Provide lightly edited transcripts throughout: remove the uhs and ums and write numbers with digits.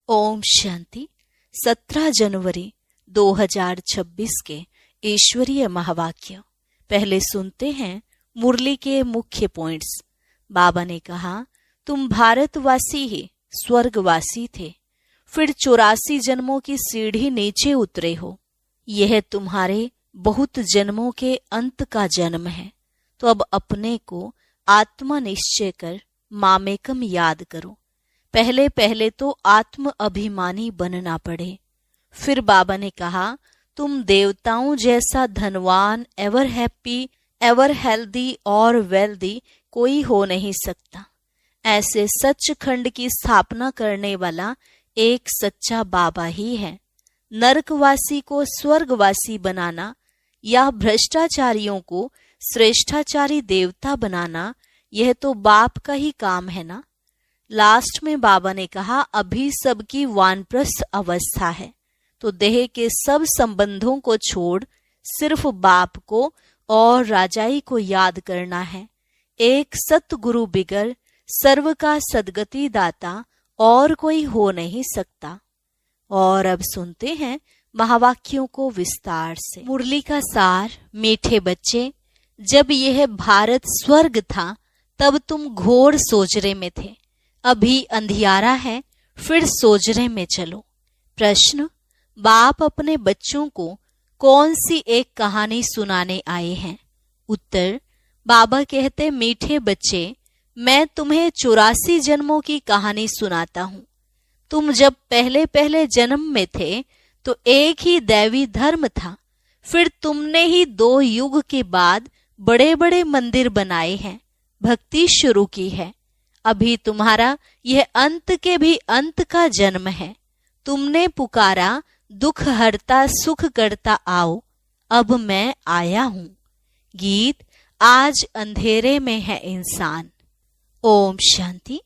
ओम शांति। 17 जनवरी 2026 के ईश्वरीय महावाक्य। पहले सुनते हैं मुरली के मुख्य पॉइंट्स। बाबा ने कहा, तुम भारतवासी ही स्वर्गवासी थे, फिर 84 जन्मों की सीढ़ी नीचे उतरे हो। यह तुम्हारे बहुत जन्मों के अंत का जन्म है। तो अब अपने को आत्मा निश्चय कर मामेकम याद करो। पहले पहले तो आत्म अभिमानी बनना पड़े। फिर बाबा ने कहा, तुम देवताओं जैसा धनवान, एवर हैप्पी, एवर हेल्दी और वेल्दी कोई हो नहीं सकता। ऐसे सचखंड की स्थापना करने वाला एक सच्चा बाबा ही है। नरकवासी को स्वर्गवासी बनाना या भ्रष्टाचारियों को श्रेष्ठाचारी देवता बनाना, यह तो बाप का ही काम है ना। लास्ट में बाबा ने कहा, अभी सबकी वानप्रस्थ अवस्था है, तो देह के सब संबंधों को छोड़ सिर्फ बाप को और राजाई को याद करना है। एक सतगुरु बिगर सर्व का सदगति दाता और कोई हो नहीं सकता। और अब सुनते हैं महावाक्यों को विस्तार से। मुरली का सार। मीठे बच्चे, जब यह भारत स्वर्ग था तब तुम घोर सोजरे में थे। अभी अंधियारा है, फिर सोजरे में चलो। प्रश्न, बाप अपने बच्चों को कौन सी एक कहानी सुनाने आए हैं? उत्तर, बाबा कहते, मीठे बच्चे, मैं तुम्हें 84 जन्मों की कहानी सुनाता हूँ। तुम जब पहले पहले जन्म में थे तो एक ही दैवी धर्म था। फिर तुमने ही 2 युग के बाद बड़े बड़े मंदिर बनाए हैं, भक्ति शुरू की है। अभी तुम्हारा यह अंत के भी अंत का जन्म है। तुमने पुकारा, दुख हरता सुख करता आओ, अब मैं आया हूँ। गीत, आज अंधेरे में है इंसान। ओम शांति।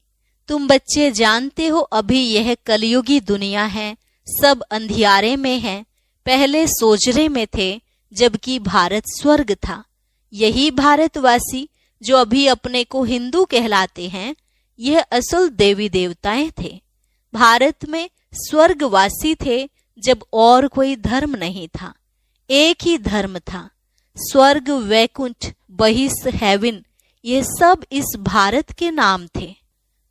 तुम बच्चे जानते हो, अभी यह कलयुगी दुनिया है, सब अंधियारे में है। पहले सोजरे में थे, जबकि भारत स्वर्ग था। यही भारतवासी जो अभी अपने को हिंदू कहलाते हैं, यह असल देवी देवताएं थे। भारत में स्वर्गवासी थे जब और कोई धर्म नहीं था, एक ही धर्म था। स्वर्ग, वैकुंठ, बहिस, हेवन, ये सब इस भारत के नाम थे।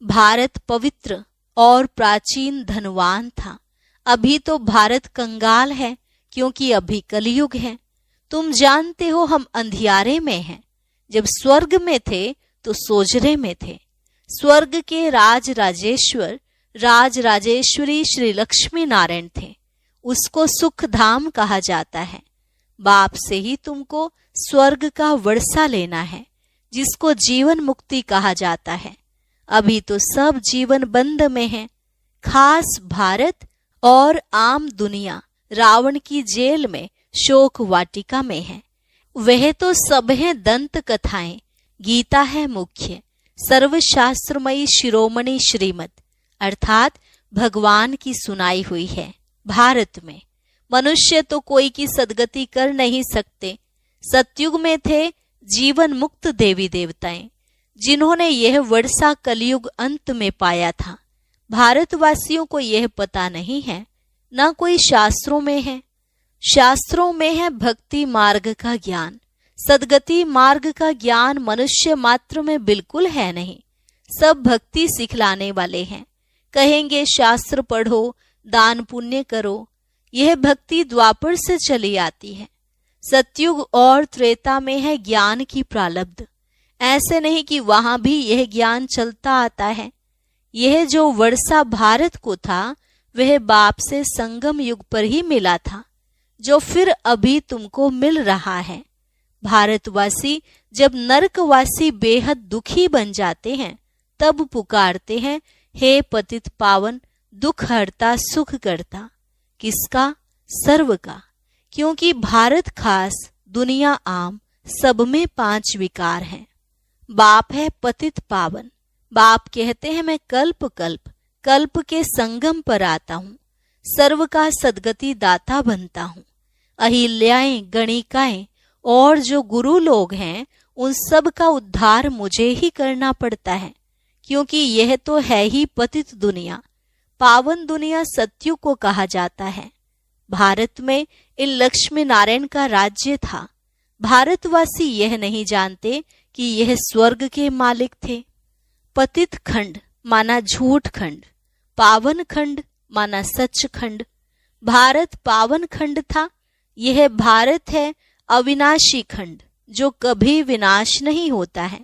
भारत पवित्र और प्राचीन धनवान था। अभी तो भारत कंगाल है, क्योंकि अभी कलयुग है। तुम जानते हो हम अंधियारे में हैं। जब स्वर्ग में थे तो सोजरे में थे। स्वर्ग के राज राजेश्वर, राज राजेश्वरी श्री लक्ष्मी नारायण थे। उसको सुख धाम कहा जाता है। बाप से ही तुमको स्वर्ग का वर्षा लेना है, जिसको जीवन मुक्ति कहा जाता है। अभी तो सब जीवन बंद में है। खास भारत और आम दुनिया रावण की जेल में, शोक वाटिका में है। वह तो सब है दंत कथाएं, गीता है मुख्य, सर्वशास्त्रमयी शिरोमणि श्रीमत अर्थात भगवान की सुनाई हुई है। भारत में मनुष्य तो कोई की सदगति कर नहीं सकते। सतयुग में थे जीवन मुक्त देवी देवताएं, जिन्होंने यह वर्षा कलयुग अंत में पाया था। भारतवासियों को यह पता नहीं है, न कोई शास्त्रों में है। शास्त्रों में है भक्ति मार्ग का ज्ञान। सदगति मार्ग का ज्ञान मनुष्य मात्र में बिल्कुल है नहीं। सब भक्ति सिखलाने वाले हैं। कहेंगे शास्त्र पढ़ो, दान पुण्य करो। यह भक्ति द्वापर से चली आती है। सतयुग और त्रेता में है ज्ञान की प्रालब्ध। ऐसे नहीं कि वहां भी यह ज्ञान चलता आता है। यह जो वर्षा भारत को था, वह बाप से संगम युग पर ही मिला था, जो फिर अभी तुमको मिल रहा है। भारतवासी जब नरकवासी बेहद दुखी बन जाते हैं, तब पुकारते हैं, हे पतित पावन, दुख हरता सुख करता। किसका? सर्व का। क्योंकि भारत खास, दुनिया आम, सब में 5 विकार हैं। बाप है पतित पावन। बाप कहते हैं, मैं कल्प कल्प कल्प के संगम पर आता हूँ, सर्व का सदगति दाता बनता हूँ। अहिल्याएं, गणिकाएं और जो गुरु लोग हैं, उन सब का उद्धार मुझे ही करना पड़ता है, क्योंकि यह तो है ही पतित दुनिया। पावन दुनिया सतयुग को कहा जाता है। भारत में इन लक्ष्मी नारायण का राज्य था। भारतवासी यह नहीं जानते कि यह स्वर्ग के मालिक थे। पतित खंड माना झूठ खंड, पावन खंड माना सच खंड। भारत पावन खंड था। यह भारत है अविनाशी खंड, जो कभी विनाश नहीं होता है।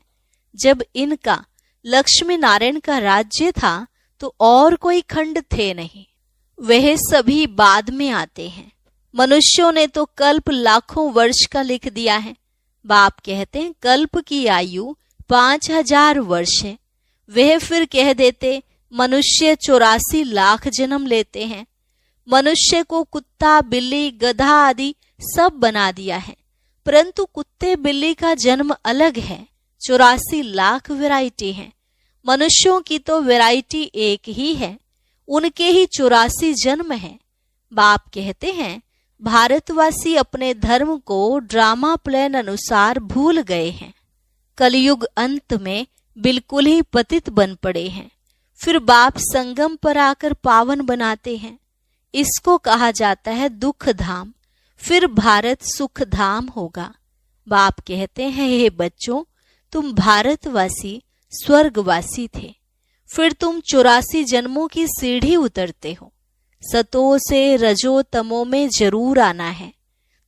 जब इनका लक्ष्मी नारायण का राज्य था तो और कोई खंड थे नहीं, वह सभी बाद में आते हैं। मनुष्यों ने तो कल्प लाखों वर्ष का लिख दिया है। बाप कहते हैं कल्प की आयु 5000 वर्ष है। वह फिर कह देते मनुष्य 84 लाख जन्म लेते हैं। मनुष्य को कुत्ता, बिल्ली, गधा आदि सब बना दिया है, परंतु कुत्ते बिल्ली का जन्म अलग है। 84 लाख वैरायटी है। मनुष्यों की तो वैरायटी एक ही है, उनके ही 84 जन्म हैं। बाप कहते हैं भारतवासी अपने धर्म को ड्रामा प्लान अनुसार भूल गए हैं। कलयुग अंत में बिल्कुल ही पतित बन पड़े हैं। फिर बाप संगम पर आकर पावन बनाते हैं। इसको कहा जाता है दुख धाम। फिर भारत सुख धाम होगा। बाप कहते हैं हे बच्चों, तुम भारतवासी स्वर्गवासी थे, फिर तुम 84 जन्मों की सीढ़ी उतरते हो। सतो से रजो तमो में जरूर आना है।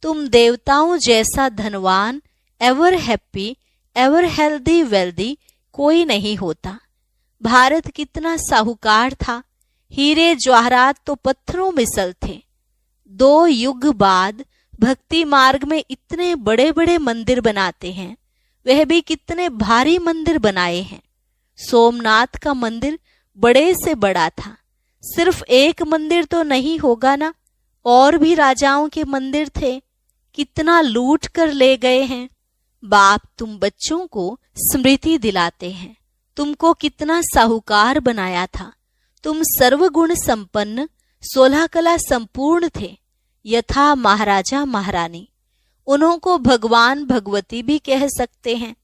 तुम देवताओं जैसा धनवान, ever happy, ever healthy wealthy कोई नहीं होता। भारत कितना साहूकार था। हीरे जवाहरात तो पत्थरों में सल थे। 2 युग बाद भक्ति मार्ग में इतने बड़े बड़े मंदिर बनाते हैं। वह भी कितने भारी मंदिर बनाए हैं। सोमनाथ का मंदिर बड़े से बड़ा था। सिर्फ एक मंदिर तो नहीं होगा ना, और भी राजाओं के मंदिर थे। कितना लूट कर ले गए हैं। बाप तुम बच्चों को स्मृति दिलाते हैं। तुमको कितना साहूकार बनाया था। तुम सर्वगुण संपन्न, 16 कला संपूर्ण थे, यथा महाराजा महारानी। उन्हों को भगवान भगवती भी कह सकते हैं,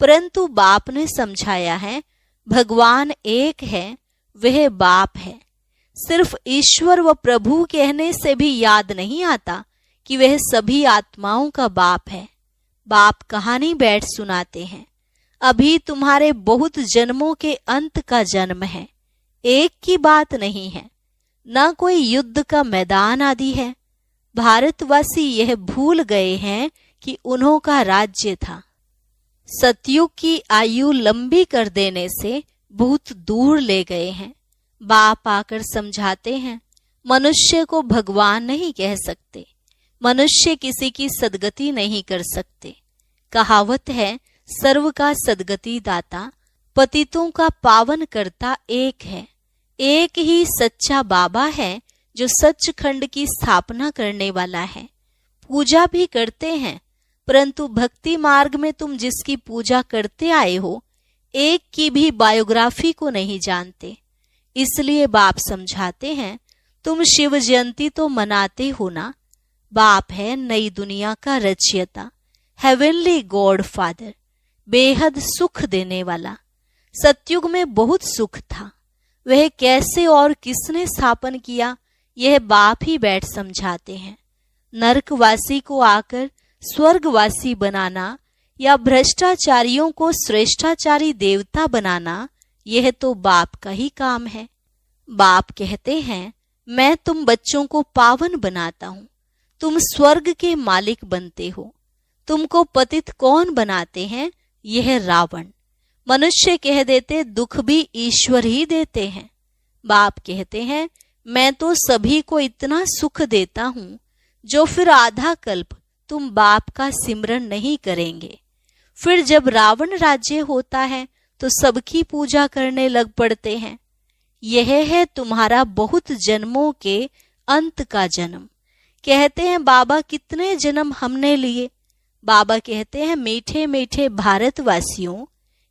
परंतु बाप ने समझाया है भगवान एक है, वह बाप है। सिर्फ ईश्वर व प्रभु कहने से भी याद नहीं आता कि वह सभी आत्माओं का बाप है। बाप कहानी बैठ सुनाते हैं। अभी तुम्हारे बहुत जन्मों के अंत का जन्म है। एक की बात नहीं है, न कोई युद्ध का मैदान आदि है। भारतवासी यह भूल गए हैं कि उन्हों का राज्य था। सतयुग की आयु लंबी कर देने से बहुत दूर ले गए हैं। बाप आकर समझाते हैं मनुष्य को भगवान नहीं कह सकते। मनुष्य किसी की सदगति नहीं कर सकते। कहावत है सर्व का सदगति दाता, पतितों का पावन करता एक है। एक ही सच्चा बाबा है जो सचखंड की स्थापना करने वाला है। पूजा भी करते हैं, परंतु भक्ति मार्ग में तुम जिसकी पूजा करते आए हो, एक की भी बायोग्राफी को नहीं जानते। इसलिए बाप समझाते हैं तुम शिव जयंती तो मनाते हो ना। बाप है नई दुनिया का रचयिता, हेवनली गॉड फादर, बेहद सुख देने वाला। सतयुग में बहुत सुख था, वह कैसे और किसने स्थापन किया, यह बाप ही बैठ समझाते हैं। नरकवासी को आकर स्वर्गवासी बनाना या भ्रष्टाचारियों को श्रेष्ठाचारी देवता बनाना, यह तो बाप का ही काम है। बाप कहते हैं मैं तुम बच्चों को पावन बनाता हूँ, तुम स्वर्ग के मालिक बनते हो। तुमको पतित कौन बनाते हैं? यह रावण। मनुष्य कह देते दुख भी ईश्वर ही देते हैं। बाप कहते हैं मैं तो सभी को इतना सुख देता हूँ जो फिर आधा कल्प तुम बाप का सिमरन नहीं करेंगे। फिर जब रावण राज्य होता है तो सबकी पूजा करने लग पड़ते हैं। यह है तुम्हारा बहुत जन्मों के अंत का जन्म। कहते हैं बाबा कितने जन्म हमने लिए। बाबा कहते हैं मीठे मीठे भारतवासियों,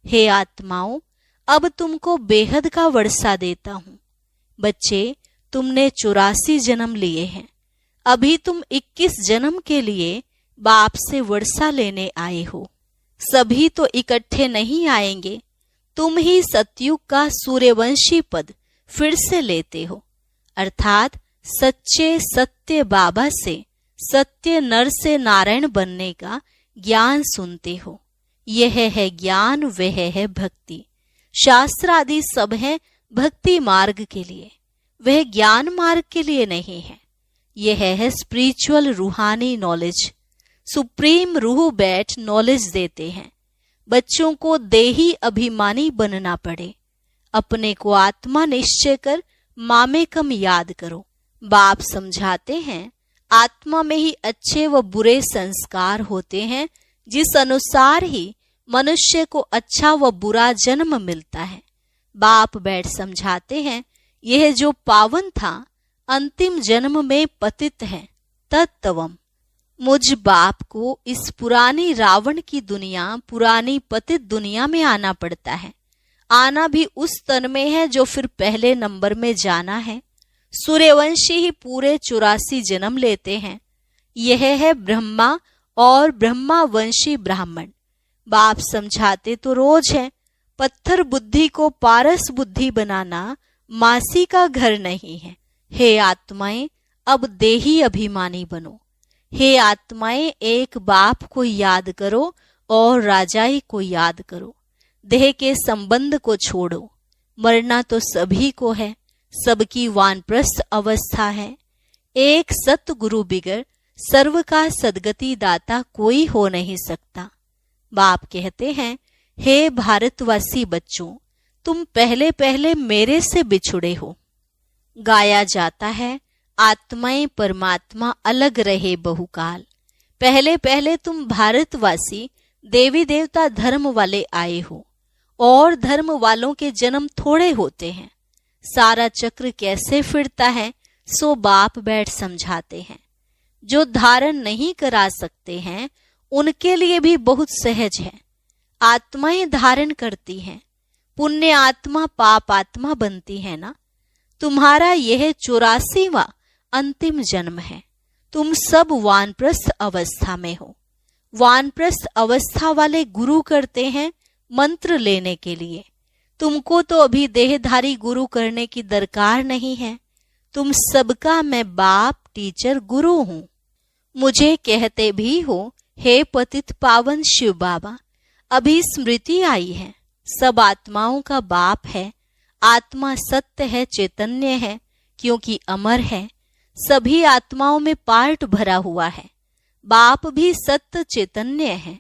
हे आत्माओं, अब तुमको बेहद का वर्षा देता हूँ। बच्चे, तुमने 84 जन्म लिए हैं। अभी तुम 21 जन्म के लिए बाप से वर्षा लेने आए हो। सभी तो इकट्ठे नहीं आएंगे। तुम ही सतयुग का सूर्यवंशी पद फिर से लेते हो, अर्थात सच्चे सत्य बाबा से, सत्य नर से नारायण बनने का ज्ञान सुनते हो। यह है ज्ञान, वह है भक्ति। शास्त्र आदि सब है भक्ति मार्ग के लिए, वह ज्ञान मार्ग के लिए नहीं है। यह है स्पिरिचुअल रूहानी नॉलेज। सुप्रीम रूह बैठ नॉलेज देते हैं। बच्चों को देही अभिमानी बनना पड़े, अपने को आत्मा निश्चय कर मामे कम याद करो। बाप समझाते हैं आत्मा में ही अच्छे व बुरे संस्कार होते हैं, जिस अनुसार ही मनुष्य को अच्छा व बुरा जन्म मिलता है। बाप बैठ समझाते हैं यह जो पावन था अंतिम जन्म में पतित है। तत्वम, मुझ बाप को इस पुरानी रावण की दुनिया, पुरानी पतित दुनिया में आना पड़ता है। आना भी उस तन में है जो फिर पहले नंबर में जाना है। सूर्यवंशी ही पूरे 84 जन्म लेते हैं। यह है ब्रह्मा और ब्रह्मावंशी ब्राह्मण। बाप समझाते तो रोज है, पत्थर बुद्धि को पारस बुद्धि बनाना मासी का घर नहीं है। हे आत्माएं, अब देही अभिमानी बनो। हे आत्माएं, एक बाप को याद करो और राजाई को याद करो। देह के संबंध को छोड़ो। मरना तो सभी को है, सबकी वानप्रस्थ अवस्था है। एक सतगुरु बिगर सर्व का सदगति दाता कोई हो नहीं सकता। बाप कहते हैं, हे भारतवासी बच्चों, तुम पहले पहले मेरे से बिछुड़े हो। गाया जाता है आत्माएं परमात्मा अलग रहे बहुकाल। पहले पहले तुम भारतवासी देवी देवता धर्म वाले आए हो, और धर्म वालों के जन्म थोड़े होते हैं। सारा चक्र कैसे फिरता है सो बाप बैठ समझाते हैं। जो धारण नहीं करा सकते हैं उनके लिए भी बहुत सहज है। आत्माएं धारण करती हैं, पुण्य आत्मा पाप आत्मा बनती है ना। तुम्हारा यह 84वां अंतिम जन्म है। तुम सब वानप्रस्थ अवस्था में हो। वानप्रस्थ अवस्था वाले गुरु करते हैं मंत्र लेने के लिए। तुमको तो अभी देहधारी गुरु करने की दरकार नहीं है। तुम सबका मैं बाप, टीचर, गुरु हूं। मुझे कहते भी हो, हे पतित पावन शिव बाबा, अभी स्मृति आई है। सब आत्माओं का बाप है। आत्मा सत्य है, चैतन्य है, क्योंकि अमर है। सभी आत्माओं में पार्ट भरा हुआ है। बाप भी सत्य चैतन्य है।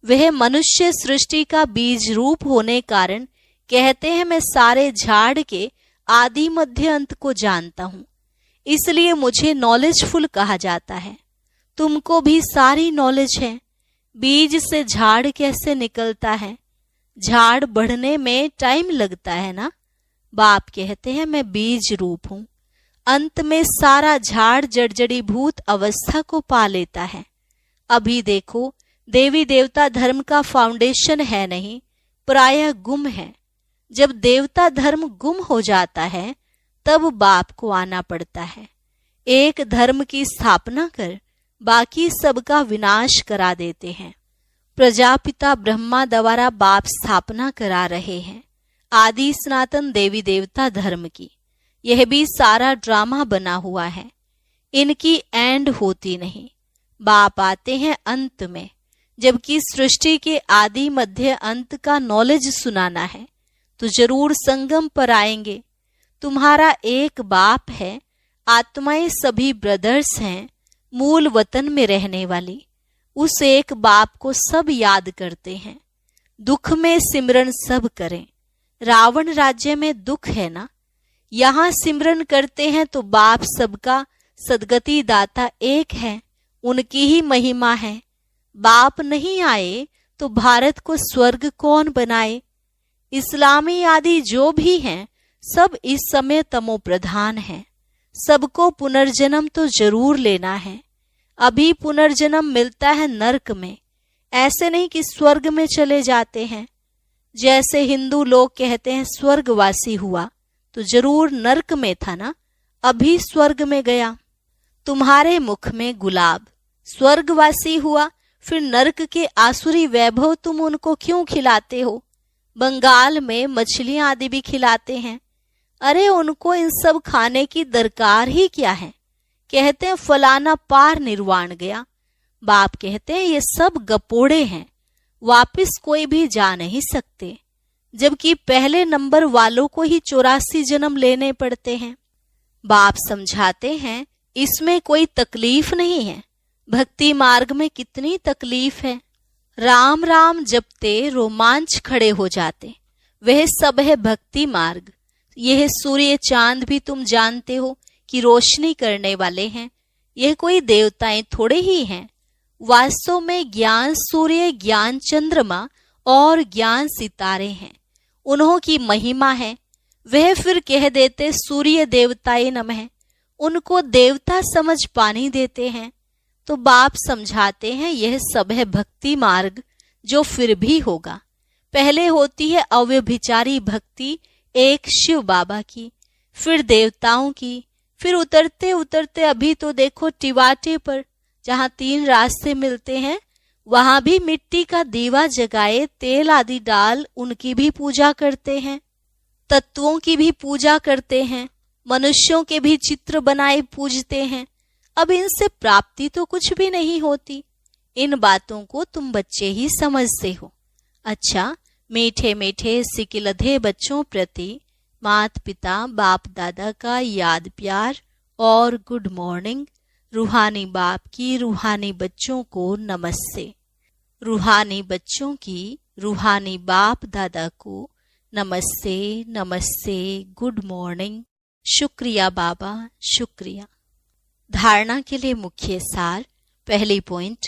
वह मनुष्य सृष्टि का बीज रूप होने कारण कहते हैं मैं सारे झाड़ के आदि मध्य अंत को जानता हूं, इसलिए मुझे नॉलेजफुल कहा जाता है। तुमको भी सारी नॉलेज है। बीज से झाड़ कैसे निकलता है? झाड़ बढ़ने में टाइम लगता है ना। बाप कहते हैं मैं बीज रूप हूं। अंत में सारा झाड़ जड़जड़ीभूत अवस्था को पा लेता है। अभी देखो, देवी देवता धर्म का फाउंडेशन है नहीं, प्रायः गुम है। जब देवता धर्म गुम हो जाता है तब बाप को आना पड़ता है। एक धर्म की स्थापना कर बाकी सबका विनाश करा देते हैं। प्रजापिता ब्रह्मा द्वारा बाप स्थापना करा रहे हैं आदि सनातन देवी देवता धर्म की। यह भी सारा ड्रामा बना हुआ है। इनकी एंड होती नहीं। बाप आते हैं अंत में, जबकि सृष्टि के आदि मध्य अंत का नॉलेज सुनाना है तो जरूर संगम पर आएंगे। तुम्हारा एक बाप है। आत्माएं सभी ब्रदर्स हैं, मूल वतन में रहने वाली। उस एक बाप को सब याद करते हैं। दुख में सिमरन सब करें। रावण राज्य में दुख है ना, यहाँ सिमरन करते हैं तो बाप सबका सदगति दाता एक है, उनकी ही महिमा है। बाप नहीं आए तो भारत को स्वर्ग कौन बनाए? इस्लामी आदि जो भी हैं सब इस समय तमो प्रधान हैं। सबको पुनर्जन्म तो जरूर लेना है। अभी पुनर्जन्म मिलता है नरक में, ऐसे नहीं कि स्वर्ग में चले जाते हैं। जैसे हिंदू लोग कहते हैं स्वर्गवासी हुआ, तो जरूर नरक में था ना, अभी स्वर्ग में गया। तुम्हारे मुख में गुलाब, स्वर्गवासी हुआ, फिर नरक के आसुरी वैभव तुम उनको क्यों खिलाते हो? बंगाल में मछलियां आदि भी खिलाते हैं। अरे उनको इन सब खाने की दरकार ही क्या है। कहते हैं फलाना पार निर्वाण गया। बाप कहते हैं ये सब गपोड़े हैं, वापिस कोई भी जा नहीं सकते, जबकि पहले नंबर वालों को ही 84 जन्म लेने पड़ते हैं। बाप समझाते हैं इसमें कोई तकलीफ नहीं है। भक्ति मार्ग में कितनी तकलीफ है। राम राम जपते रोमांच खड़े हो जाते, वह सब है भक्ति मार्ग। यह सूर्य चांद भी तुम जानते हो कि रोशनी करने वाले हैं, यह कोई देवताएं थोड़े ही हैं। वास्तव में ज्ञान सूर्य, ज्ञान चंद्रमा और ज्ञान सितारे हैं, उन्हों की महिमा है। वह फिर कह देते सूर्य देवताए नमः, उनको देवता समझ पानी देते हैं। तो बाप समझाते हैं यह सब है भक्ति मार्ग, जो फिर भी होगा। पहले होती है अव्यभिचारी भक्ति, एक शिव बाबा की, फिर देवताओं की, फिर उतरते उतरते अभी तो देखो टिवाटे पर जहाँ 3 रास्ते मिलते हैं, वहां भी मिट्टी का दीवा जगाए तेल आदि डाल उनकी भी पूजा करते हैं। तत्वों की भी पूजा करते हैं, मनुष्यों के भी चित्र बनाए पूजते हैं। अब इनसे प्राप्ति तो कुछ भी नहीं होती। इन बातों को तुम बच्चे ही समझते हो। अच्छा, मीठे मीठे सिकिलधे बच्चों प्रति माता पिता बाप दादा का याद प्यार और गुड मॉर्निंग। रूहानी बाप की रूहानी बच्चों को नमस्ते। रूहानी बच्चों की रूहानी बाप दादा को नमस्ते नमस्ते, गुड मॉर्निंग। शुक्रिया बाबा, शुक्रिया। धारणा के लिए मुख्य सार। पहली पॉइंट,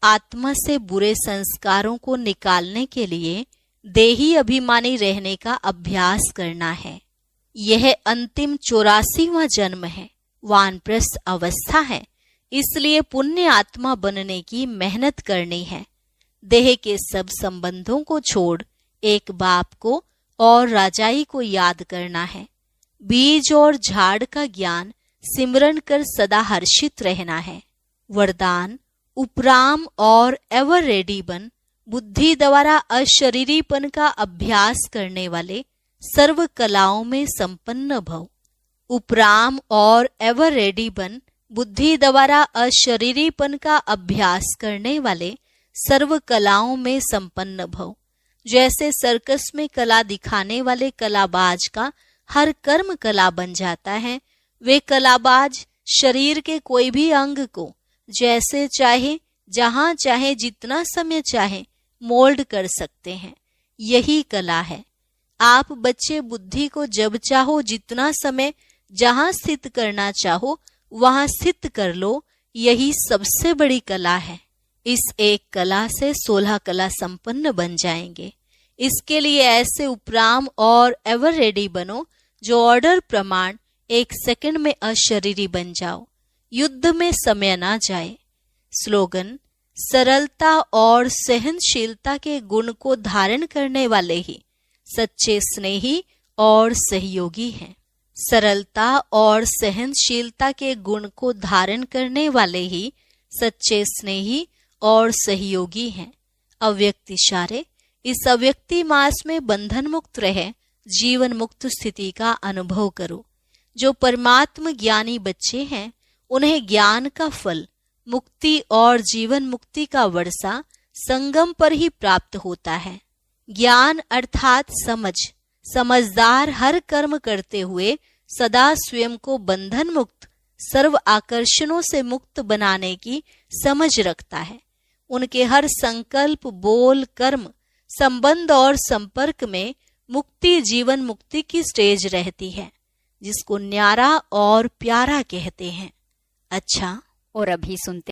आत्मा से बुरे संस्कारों को निकालने के लिए देही अभिमानी रहने का अभ्यास करना है। यह अंतिम 84वां जन्म है, वानप्रस्थ अवस्था है, इसलिए पुण्य आत्मा बनने की मेहनत करनी है। देह के सब संबंधों को छोड़ एक बाप को और राजाई को याद करना है। बीज और झाड़ का ज्ञान सिमरन कर सदा हर्षित रहना है। वरदान, उपराम और एवर रेडी बन, बुद्धि द्वारा अशरीरीपन का अभ्यास करने वाले सर्व कलाओं में संपन्न भव। उपराम और एवर रेडी बन, बुद्धि द्वारा अशरीरीपन का अभ्यास करने वाले सर्व कलाओं में संपन्न भव। जैसे सर्कस में कला दिखाने वाले कलाबाज का हर कर्म कला बन जाता है, वे कलाबाज शरीर के कोई भी अंग को जैसे चाहे, जहां चाहे, जितना समय चाहे मोल्ड कर सकते हैं। यही कला है। आप बच्चे बुद्धि को जब चाहो, जितना समय, जहां स्थित करना चाहो वहां स्थित कर लो। यही सबसे बड़ी कला है। इस एक कला से 16 कला संपन्न बन जाएंगे। इसके लिए ऐसे उपराम और एवर रेडी बनो जो ऑर्डर प्रमाण 1 सेकंड में अशरीरी बन जाओ, युद्ध में समय ना जाए। स्लोगन, सरलता और सहनशीलता के गुण को धारण करने वाले ही सच्चे स्नेही और सहयोगी हैं। सरलता और सहनशीलता के गुण को धारण करने वाले ही सच्चे स्नेही और सहयोगी हैं। अव्यक्त इशारे, इस अव्यक्ति मास में बंधन मुक्त रहे जीवन मुक्त स्थिति का अनुभव करो। जो परमात्म ज्ञानी बच्चे हैं उन्हें ज्ञान का फल, मुक्ति और जीवन मुक्ति का वर्षा संगम पर ही प्राप्त होता है। ज्ञान अर्थात समझ, समझदार हर कर्म करते हुए सदा स्वयं को बंधन मुक्त, सर्व आकर्षणों से मुक्त बनाने की समझ रखता है। उनके हर संकल्प, बोल, कर्म, संबंध और संपर्क में मुक्ति, जीवन मुक्ति की स्टेज रहती है, जिसको न्यारा और प्यारा कहते हैं। अच्छा, और अभी सुनते